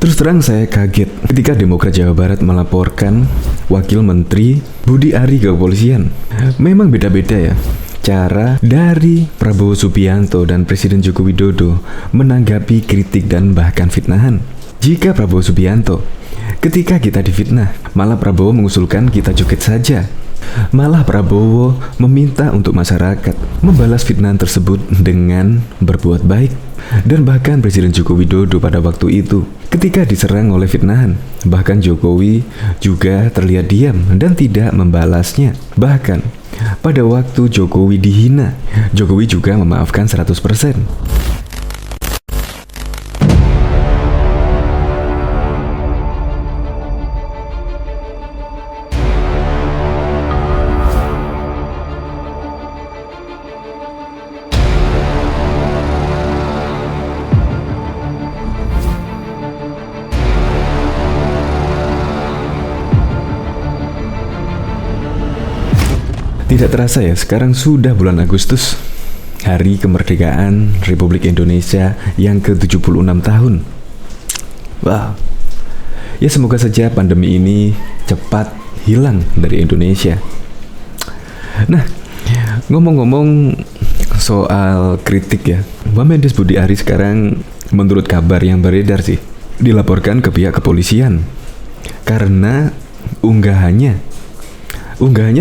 Terus terang saya kaget ketika Demokrat Jawa Barat melaporkan Wakil Menteri Budi Ari ke kepolisian. Memang beda-beda ya cara dari Prabowo Subianto dan Presiden Joko Widodo menanggapi kritik dan bahkan fitnahan. Jika Prabowo Subianto, ketika kita difitnah, malah Prabowo mengusulkan kita joget saja. Malah Prabowo meminta untuk masyarakat membalas fitnahan tersebut dengan berbuat baik. Dan bahkan Presiden Joko Widodo pada waktu itu ketika diserang oleh fitnahan, bahkan Jokowi juga terlihat diam dan tidak membalasnya. Bahkan pada waktu Jokowi dihina, Jokowi juga memaafkan 100%. Tidak terasa ya, sekarang sudah bulan Agustus, hari kemerdekaan Republik Indonesia yang ke-76 tahun. Wow. Ya semoga saja pandemi ini cepat hilang dari Indonesia. Nah, ngomong-ngomong soal kritik ya, Wamendes Budi Ari sekarang menurut kabar yang beredar sih dilaporkan ke pihak kepolisian karena unggahannya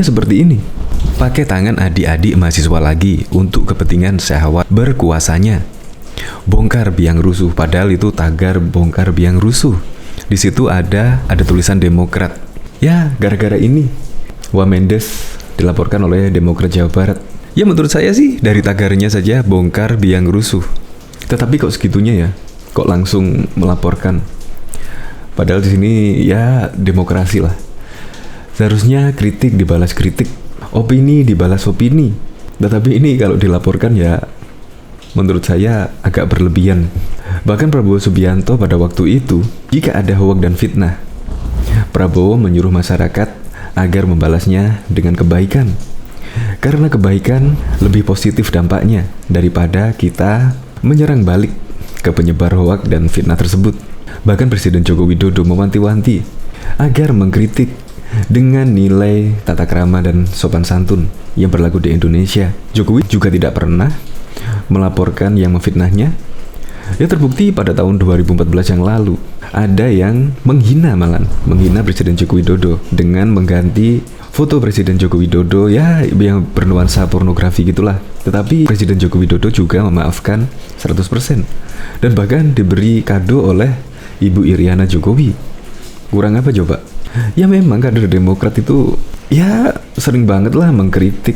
seperti ini. Pakai tangan adik-adik mahasiswa lagi untuk kepentingan syahwat berkuasanya. Bongkar biang rusuh, padahal itu tagar bongkar biang rusuh. Di situ ada tulisan Demokrat. Ya, gara-gara ini Wamendes dilaporkan oleh Demokrat Jawa Barat. Ya menurut saya sih dari tagarnya saja bongkar biang rusuh. Tetapi kok segitunya ya? Kok langsung melaporkan? Padahal di sini ya demokrasi lah. Seharusnya kritik dibalas kritik, opini dibalas opini. Tetapi ini kalau dilaporkan ya menurut saya agak berlebihan. Bahkan Prabowo Subianto pada waktu itu, jika ada hoak dan fitnah, Prabowo menyuruh masyarakat agar membalasnya dengan kebaikan. Karena kebaikan lebih positif dampaknya daripada kita menyerang balik ke penyebar hoak dan fitnah tersebut. Bahkan Presiden Joko Widodo mewanti-wanti agar mengkritik dengan nilai tata krama dan sopan santun yang berlaku di Indonesia. Jokowi juga tidak pernah melaporkan yang memfitnahnya. Ya terbukti pada tahun 2014 yang lalu ada yang menghina Presiden Joko Widodo dengan mengganti foto Presiden Joko Widodo ya yang bernuansa pornografi gitulah. Tetapi Presiden Joko Widodo juga memaafkan 100% dan bahkan diberi kado oleh Ibu Iriana Jokowi. Kurang apa coba? Ya memang kader Demokrat itu ya sering banget lah mengkritik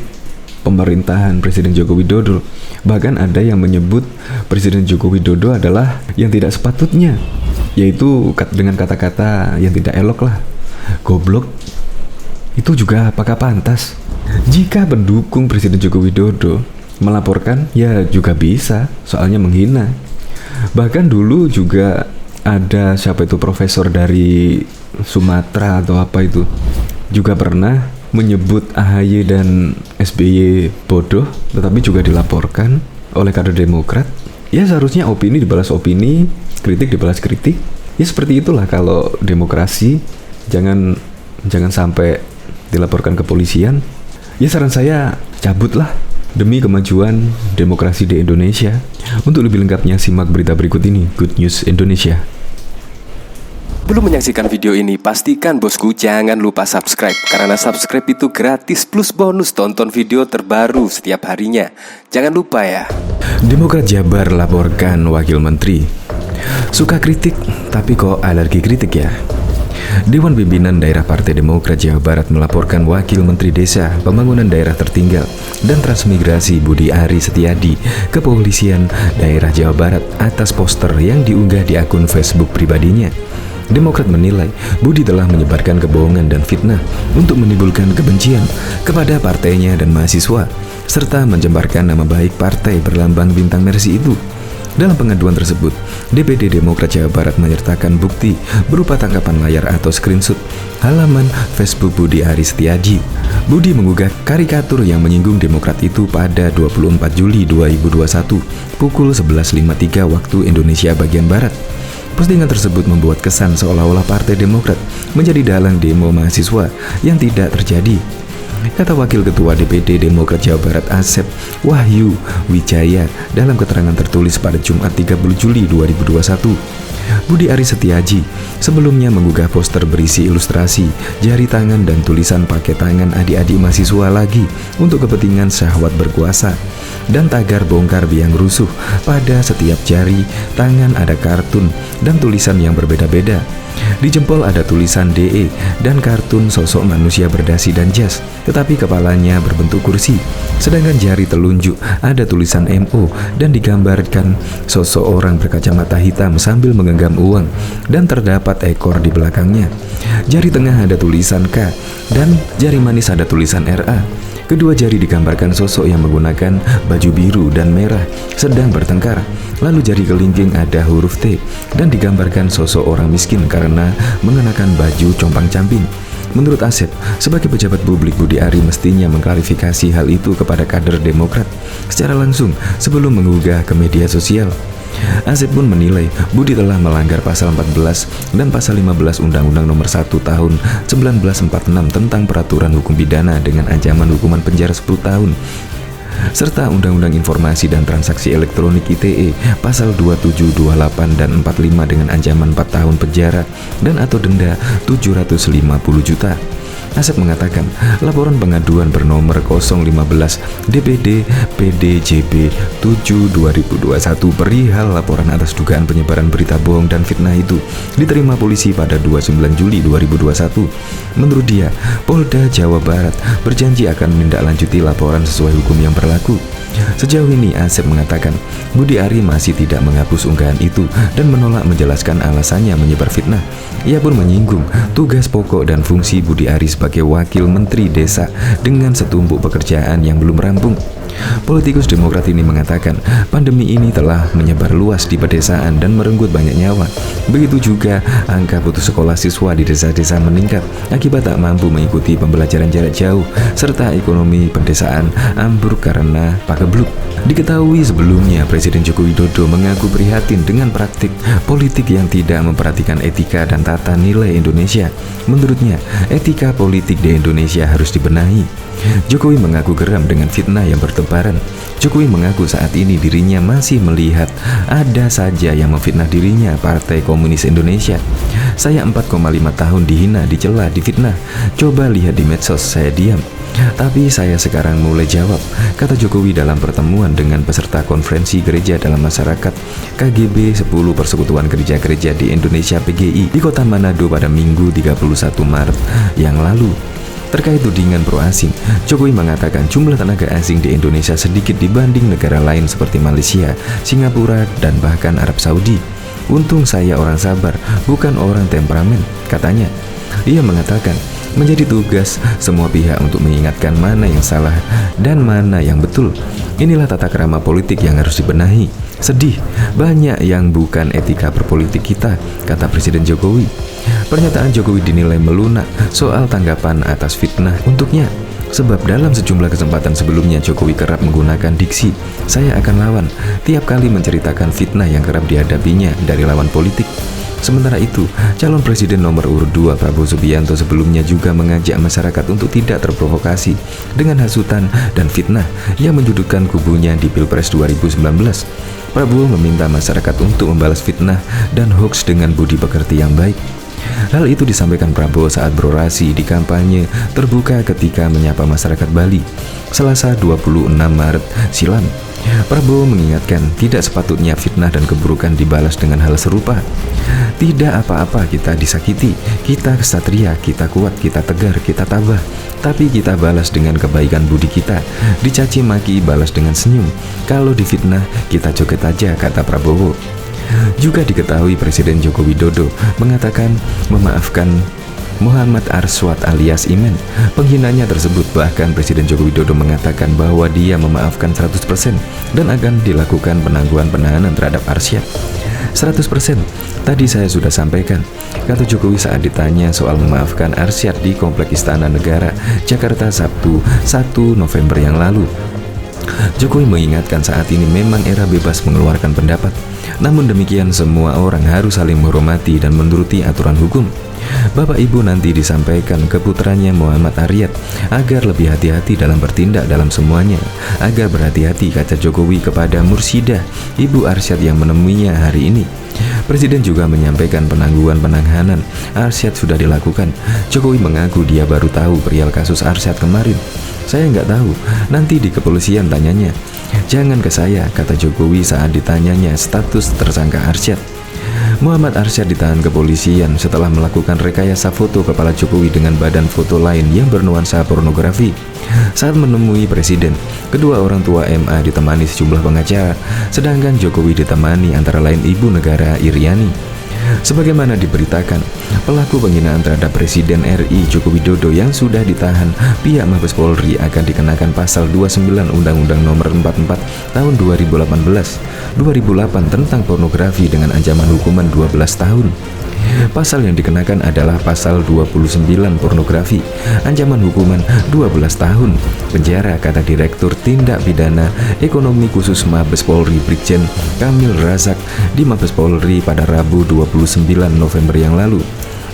pemerintahan Presiden Joko Widodo. Bahkan ada yang menyebut Presiden Joko Widodo adalah yang tidak sepatutnya, yaitu dengan kata-kata yang tidak elok lah. Goblok. Itu juga apakah pantas? Jika pendukung Presiden Joko Widodo melaporkan ya juga bisa, soalnya menghina. Bahkan dulu juga ada siapa itu profesor dari Sumatera atau apa itu juga pernah menyebut AHY dan SBY bodoh, tetapi juga dilaporkan oleh kader Demokrat. Ya seharusnya opini dibalas opini, kritik dibalas kritik. Ya seperti itulah kalau demokrasi. Jangan sampai dilaporkan ke kepolisian. Ya saran saya cabutlah demi kemajuan demokrasi di Indonesia. Untuk lebih lengkapnya simak berita berikut ini. Good News Indonesia. Belum menyaksikan video ini, pastikan bosku jangan lupa subscribe. Karena subscribe itu gratis plus bonus tonton video terbaru setiap harinya. Jangan lupa ya. Demokrat Jabar laporkan Wakil Menteri. Suka kritik, tapi kok alergi kritik ya? Dewan Pimpinan Daerah Partai Demokrat Jawa Barat melaporkan Wakil Menteri Desa, Pembangunan Daerah Tertinggal, dan Transmigrasi Budi Ari Setiadi ke Kepolisian Daerah Jawa Barat atas poster yang diunggah di akun Facebook pribadinya. Demokrat menilai Budi telah menyebarkan kebohongan dan fitnah untuk menimbulkan kebencian kepada partainya dan mahasiswa, serta mencemarkan nama baik partai berlambang bintang Mercy itu. Dalam pengaduan tersebut, DPD Demokrat Jawa Barat menyertakan bukti berupa tangkapan layar atau screenshot halaman Facebook Budi Ari Setiadi. Budi mengunggah karikatur yang menyinggung Demokrat itu pada 24 Juli 2021 pukul 11.53 waktu Indonesia bagian Barat. Postingan tersebut membuat kesan seolah-olah Partai Demokrat menjadi dalang demo mahasiswa yang tidak terjadi. Kata Wakil Ketua DPD Demokrat Jawa Barat Asep Wahyu Wijaya dalam keterangan tertulis pada Jumat 30 Juli 2021. Budi Aris Setiaji sebelumnya mengunggah poster berisi ilustrasi jari tangan dan tulisan pakai tangan adik-adik mahasiswa lagi untuk kepentingan syahwat berkuasa, dan tagar bongkar biang rusuh. Pada setiap jari tangan ada kartun dan tulisan yang berbeda-beda. Di jempol ada tulisan DE dan kartun sosok manusia berdasi dan jas, tetapi kepalanya berbentuk kursi. Sedangkan jari telunjuk ada tulisan MO dan digambarkan sosok orang berkacamata hitam sambil menggenggam uang, dan terdapat ekor di belakangnya. Jari tengah ada tulisan K dan jari manis ada tulisan RA. Kedua jari digambarkan sosok yang menggunakan baju biru dan merah sedang bertengkar. Lalu jari kelingking ada huruf T dan digambarkan sosok orang miskin karena mengenakan baju compang-camping. Menurut Asep, sebagai pejabat publik, Budi Ari mestinya mengklarifikasi hal itu kepada kader Demokrat secara langsung sebelum mengunggah ke media sosial. Asep pun menilai Budi telah melanggar pasal 14 dan pasal 15 Undang-Undang Nomor 1 Tahun 1946 tentang Peraturan Hukum Pidana dengan ancaman hukuman penjara 10 tahun, serta Undang-Undang Informasi dan Transaksi Elektronik ITE pasal 27, 28, dan 45 dengan ancaman 4 tahun penjara dan atau denda 750 juta. Asep mengatakan laporan pengaduan bernomor 015 DPD PDJB 7/2021 perihal laporan atas dugaan penyebaran berita bohong dan fitnah itu diterima polisi pada 29 Juli 2021. Menurut dia, Polda Jawa Barat berjanji akan menindaklanjuti laporan sesuai hukum yang berlaku. Sejauh ini Asep mengatakan Budi Ari masih tidak menghapus unggahan itu dan menolak menjelaskan alasannya menyebar fitnah. Ia pun menyinggung tugas pokok dan fungsi Budi Ari sebagai Wakil Menteri Desa dengan setumpuk pekerjaan yang belum rampung. Politikus Demokrat ini mengatakan pandemi ini telah menyebar luas di pedesaan dan merenggut banyak nyawa. Begitu juga angka putus sekolah siswa di desa-desa meningkat akibat tak mampu mengikuti pembelajaran jarak jauh, serta ekonomi pedesaan ambruk karena pakebluk. Diketahui sebelumnya Presiden Joko Widodo mengaku prihatin dengan praktik politik yang tidak memperhatikan etika dan tata nilai Indonesia. Menurutnya, etika politik di Indonesia harus dibenahi. Jokowi mengaku geram dengan fitnah yang bertebaran. Jokowi mengaku saat ini dirinya masih melihat ada saja yang memfitnah dirinya, Partai Komunis Indonesia. Saya 4,5 tahun dihina, dicela, difitnah. Coba lihat di medsos, saya diam. Tapi saya sekarang mulai jawab, kata Jokowi dalam pertemuan dengan peserta konferensi gereja dalam masyarakat KGB 10 Persekutuan Gereja-Gereja di Indonesia PGI di Kota Manado pada Minggu 31 Maret yang lalu. Terkait tudingan pro asing, Jokowi mengatakan jumlah tenaga asing di Indonesia sedikit dibanding negara lain seperti Malaysia, Singapura, dan bahkan Arab Saudi. Untung saya orang sabar, bukan orang temperamen, katanya. Ia mengatakan menjadi tugas semua pihak untuk mengingatkan mana yang salah dan mana yang betul. Inilah tata krama politik yang harus dibenahi. Sedih, banyak yang bukan etika berpolitik kita, kata Presiden Jokowi. Pernyataan Jokowi dinilai melunak soal tanggapan atas fitnah untuknya. Sebab dalam sejumlah kesempatan sebelumnya Jokowi kerap menggunakan diksi "saya akan lawan" tiap kali menceritakan fitnah yang kerap dihadapinya dari lawan politik. Sementara itu, calon presiden nomor urut 2 Prabowo Subianto sebelumnya juga mengajak masyarakat untuk tidak terprovokasi dengan hasutan dan fitnah yang menjudutkan kubunya di Pilpres 2019. Prabowo meminta masyarakat untuk membalas fitnah dan hoaks dengan budi pekerti yang baik. Hal itu disampaikan Prabowo saat berorasi di kampanye terbuka ketika menyapa masyarakat Bali, Selasa 26 Maret silam. Prabowo mengingatkan tidak sepatutnya fitnah dan keburukan dibalas dengan hal serupa. Tidak apa-apa kita disakiti, kita kesatria, kita kuat, kita tegar, kita tabah. Tapi kita balas dengan kebaikan budi kita. Dicaci maki balas dengan senyum. Kalau difitnah kita joget aja, kata Prabowo. Juga diketahui Presiden Joko Widodo mengatakan memaafkan Muhammad Arswad alias Imen. Penghinanya tersebut, bahkan Presiden Joko Widodo mengatakan bahwa dia memaafkan 100% dan akan dilakukan penangguhan penahanan terhadap Arsyad. 100%, tadi saya sudah sampaikan, kata Jokowi saat ditanya soal memaafkan Arsyad di Komplek Istana Negara, Jakarta Sabtu 1 November yang lalu. Jokowi mengingatkan saat ini memang era bebas mengeluarkan pendapat. Namun demikian, semua orang harus saling menghormati dan menuruti aturan hukum. Bapak Ibu nanti disampaikan ke putranya Muhammad Arsyad agar lebih hati-hati dalam bertindak dalam semuanya. Agar berhati-hati, kata Jokowi kepada Mursidah, Ibu Arsyad yang menemuinya hari ini. Presiden juga menyampaikan penangguhan penahanan Arsyad sudah dilakukan. Jokowi mengaku dia baru tahu perihal kasus Arsyad kemarin. Saya nggak tahu, nanti di kepolisian tanyanya. Jangan ke saya, kata Jokowi saat ditanyanya status tersangka Arsyad. Muhammad Arsyad ditahan kepolisian setelah melakukan rekayasa foto kepala Jokowi dengan badan foto lain yang bernuansa pornografi. Saat menemui Presiden, kedua orang tua MA ditemani sejumlah pengacara, sedangkan Jokowi ditemani antara lain Ibu Negara Iriani. Sebagaimana diberitakan, pelaku penghinaan terhadap Presiden RI Joko Widodo yang sudah ditahan pihak Mabes Polri akan dikenakan pasal 29 Undang-Undang Nomor 44 Tahun 2008 tentang pornografi dengan ancaman hukuman 12 tahun. Pasal yang dikenakan adalah pasal 29 pornografi, ancaman hukuman 12 tahun penjara, kata Direktur Tindak Pidana Ekonomi Khusus Mabes Polri Brigjen Kamil Razak di Mabes Polri pada Rabu 29 November yang lalu.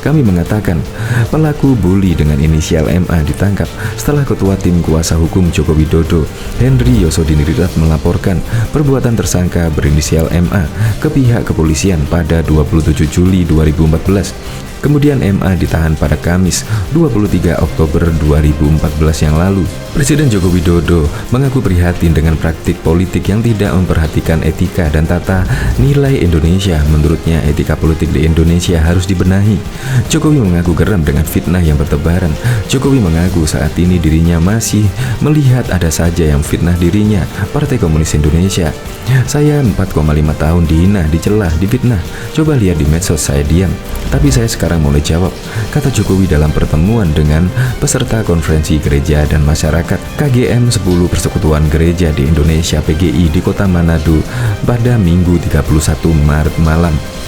Kami mengatakan pelaku bully dengan inisial MA ditangkap setelah Ketua Tim Kuasa Hukum Joko Widodo, Henry Yosodiningrat, melaporkan perbuatan tersangka berinisial MA ke pihak kepolisian pada 27 Juli 2014. Kemudian MA ditahan pada Kamis 23 Oktober 2014 yang lalu. Presiden Joko Widodo mengaku prihatin dengan praktik politik yang tidak memperhatikan etika dan tata nilai Indonesia. Menurutnya, etika politik di Indonesia harus dibenahi. Jokowi mengaku geram dengan fitnah yang bertebaran. Jokowi mengaku saat ini dirinya masih melihat ada saja yang fitnah dirinya, Partai Komunis Indonesia. Saya 4,5 tahun dihina, dicela, difitnah. Coba lihat di medsos, saya diam. Tapi saya sekarang mulai jawab, kata Jokowi dalam pertemuan dengan peserta konferensi gereja dan masyarakat KGM 10 Persekutuan Gereja di Indonesia PGI di Kota Manado pada Minggu 31 Maret malam.